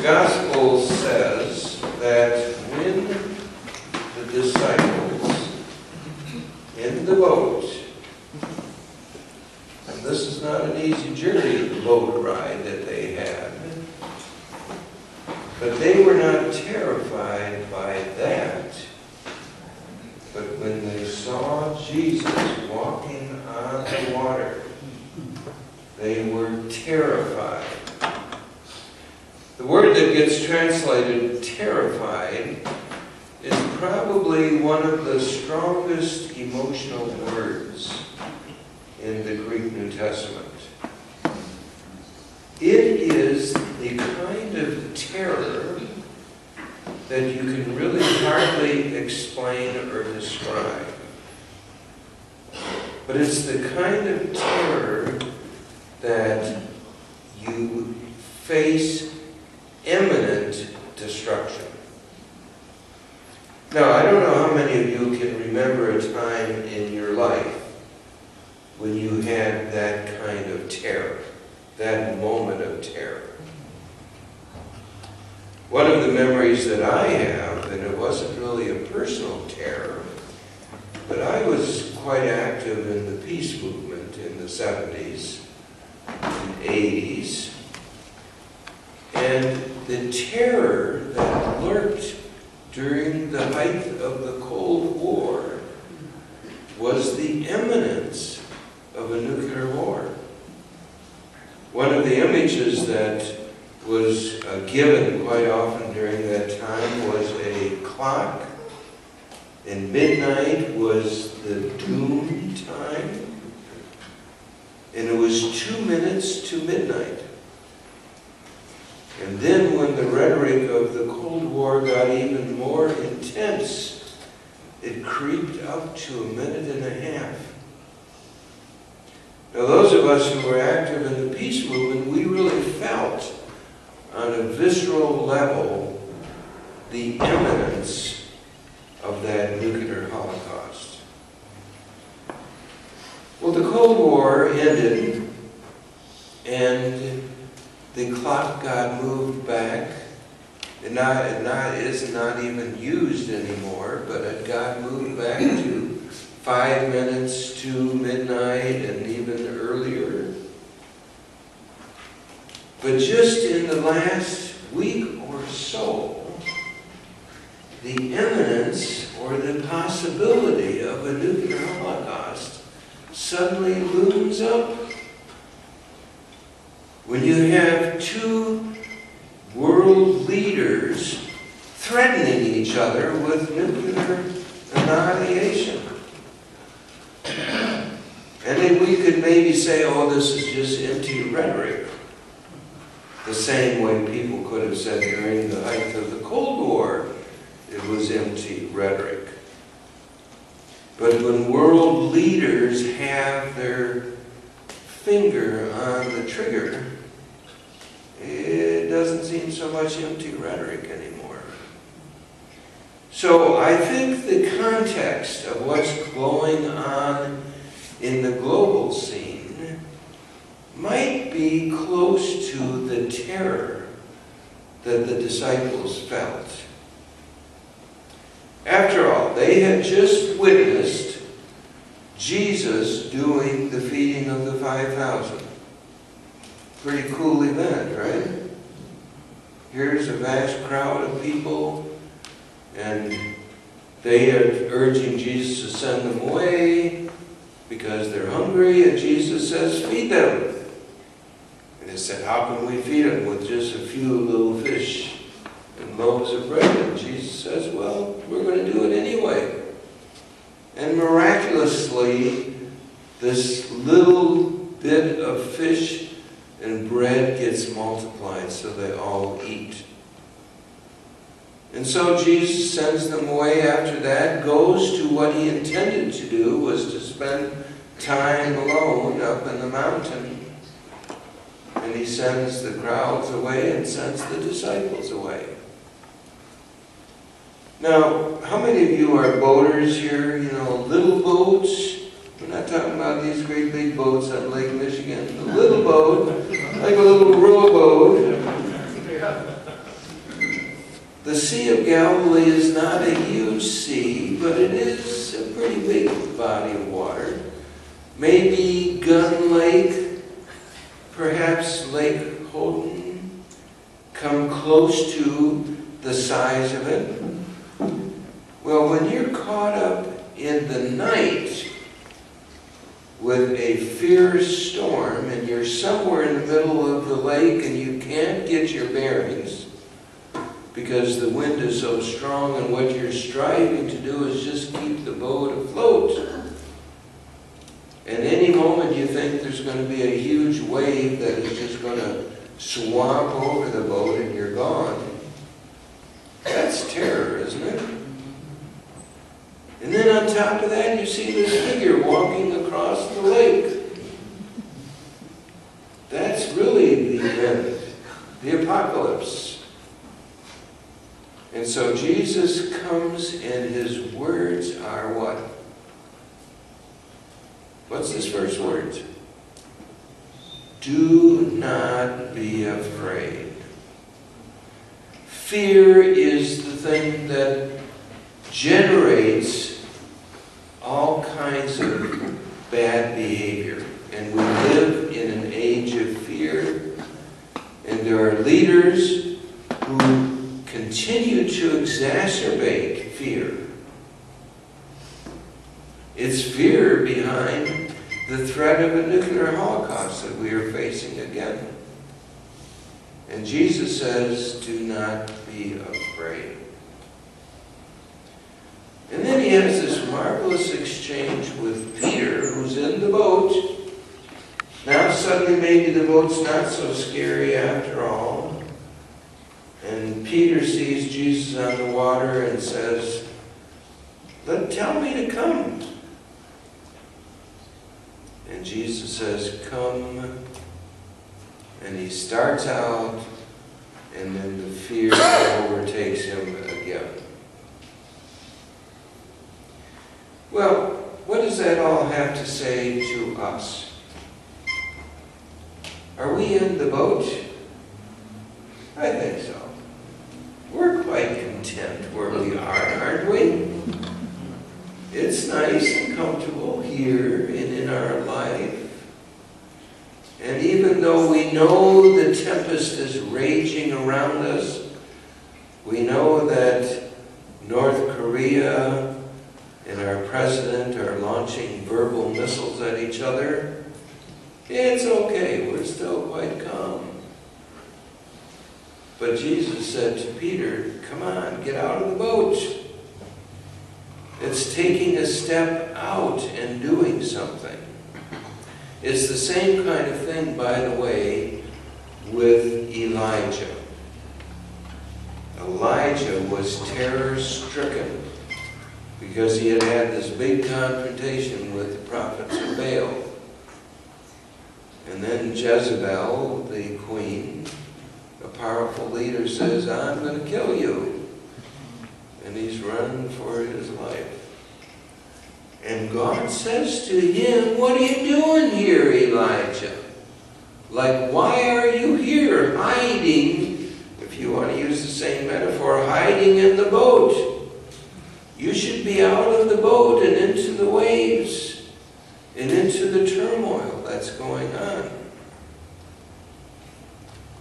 Gospel says that when the disciples in the boat, and this is not an easy journey, the boat ride that they had, but they were not terrified by that. But when they saw Jesus walking on the water, they were terrified. The word that gets translated terrified is probably one of the strongest emotional words in the Greek New Testament. It is the kind of terror that you can really hardly explain or describe. But it's the kind of terror that you face imminent destruction. Now, I don't know how many of you can remember a time in your life when you had that kind of terror, that moment of terror. One of the memories that I have, and it wasn't really a personal terror, but I was quite active in the peace movement in the 70s and 80s. And the terror that lurked during the height of the Cold War was the imminence of a nuclear war. One of the images that was given quite often during that time was a clock, and midnight was the doom time, and it was 2 minutes to midnight. And then when the rhetoric of the Cold War got even more intense, it creeped up to a minute and a half. Now those of us who were active in the peace movement, we really felt on a visceral level the imminence of that nuclear holocaust. Well, the Cold War ended, and the clock got moved back. It is not even used anymore, but it got moved back to 5 minutes to midnight and even earlier. But just in the last week or so, the imminence or the possibility of a nuclear holocaust suddenly looms up. When you have two world leaders threatening each other with nuclear annihilation. And then we could maybe say, oh, this is just empty rhetoric. The same way people could have said during the height of the Cold War, it was empty rhetoric. But when world leaders have their finger on the trigger, it doesn't seem so much empty rhetoric anymore. So I think the context of what's going on in the global scene might be close to the terror that the disciples felt. After all, they had just witnessed Jesus doing the feeding of the 5,000. Pretty cool event, right? Here's a vast crowd of people, and they are urging Jesus to send them away because they're hungry, and Jesus says, feed them. And they said, how can we feed them with just a few little fish and loaves of bread? And Jesus says, well, we're going to do it anyway. And miraculously, this little bit of fish and bread gets multiplied so they all eat. And so Jesus sends them away after that, goes to what he intended to do, was to spend time alone up in the mountain. And he sends the crowds away and sends the disciples away. Now, how many of you are boaters here? You know, little boats? We're not talking about these great big boats on Lake Michigan. A little boat, like a little rowboat. The Sea of Galilee is not a huge sea, but it is a pretty big body of water. Maybe Gun Lake, perhaps Lake Houghton, come close to the size of it. Well, when you're caught up in the night with a fierce storm and you're somewhere in the middle of the lake and you can't get your bearings because the wind is so strong, and what you're striving to do is just keep the boat afloat. And any moment you think there's going to be a huge wave that is just going to swamp over the boat and you're gone. That's terror, isn't it? And then on top of that, you see this figure walking across the lake. That's really the event, the apocalypse. And so Jesus comes and his words are what? What's his first words? Do not be afraid. Fear is the thing that generates all kinds of bad behavior. And we live in an age of fear. And there are leaders who continue to exacerbate fear. It's fear behind the threat of a nuclear holocaust that we are facing again. And Jesus says, do not be afraid. And then he has this marvelous exchange with Peter, who's in the boat. Now suddenly maybe the boat's not so scary after all. And Peter sees Jesus on the water and says, tell me to come. And Jesus says, come. And he starts out, and then the fear overtakes him again. Well, what does that all have to say to us? Are we in the boat? I think so. We're quite content where we are, aren't we? It's nice and comfortable here and in our life. And even though we know the tempest is raging around us, we know that North Korea and our president are launching verbal missiles at each other, it's okay, we're still quite calm. But Jesus said to Peter, come on, get out of the boat. It's taking a step out and doing something. It's the same kind of thing, by the way, with Elijah. Elijah was terror-stricken because he had had this big confrontation with the prophets of Baal. And then Jezebel, the queen, a powerful leader, says, I'm going to kill you. And he's running for his life. And God says to him, what are you doing here, Elijah? Like, why are you here hiding, if you want to use the same metaphor, hiding in the boat? You should be out of the boat and into the waves and into the turmoil that's going on.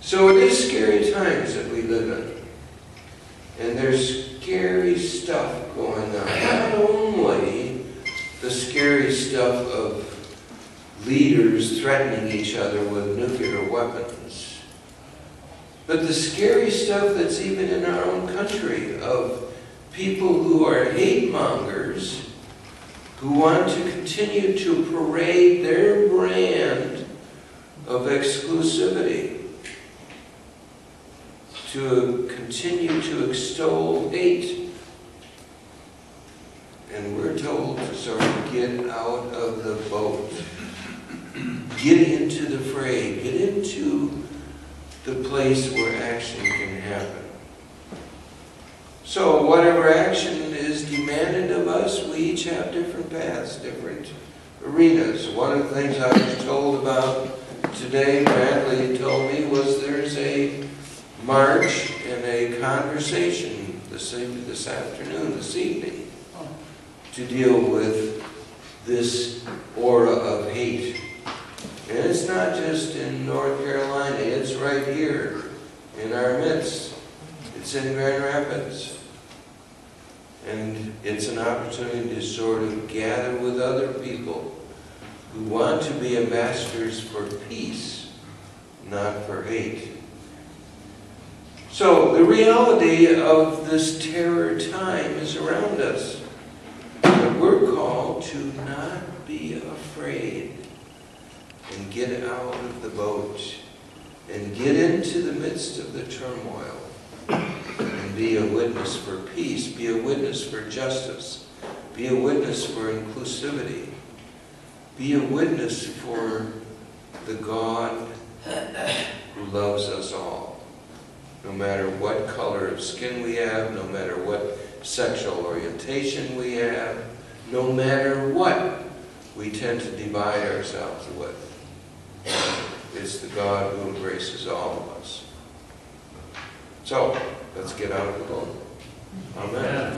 So it is scary times that we live in. And there's scary stuff going on. Not only the scary stuff of leaders threatening each other with nuclear weapons, but the scary stuff that's even in our own country of people who are hate mongers, who want to continue to parade their brand of exclusivity, to continue to extol hate. And we're told to sort of get out of the boat, get into the fray, get into the place where action can happen. So whatever action is demanded of us, we each have different paths, different arenas. One of the things I was told about today, Bradley told me, was there's a march and a conversation this afternoon, this evening, to deal with this aura of hate. And it's not just in North Carolina, it's right here in our midst. It's in Grand Rapids. And it's an opportunity to sort of gather with other people who want to be ambassadors for peace, not for hate. So the reality of this terror time is around us. But we're called to not be afraid and get out of the boat and get into the midst of the turmoil and be a witness for peace, be a witness for justice, be a witness for inclusivity, be a witness for the God who loves us all. No matter what color of skin we have, no matter what sexual orientation we have, no matter what we tend to divide ourselves with. It's the God who embraces all of us. So, let's get out of the boat. Amen.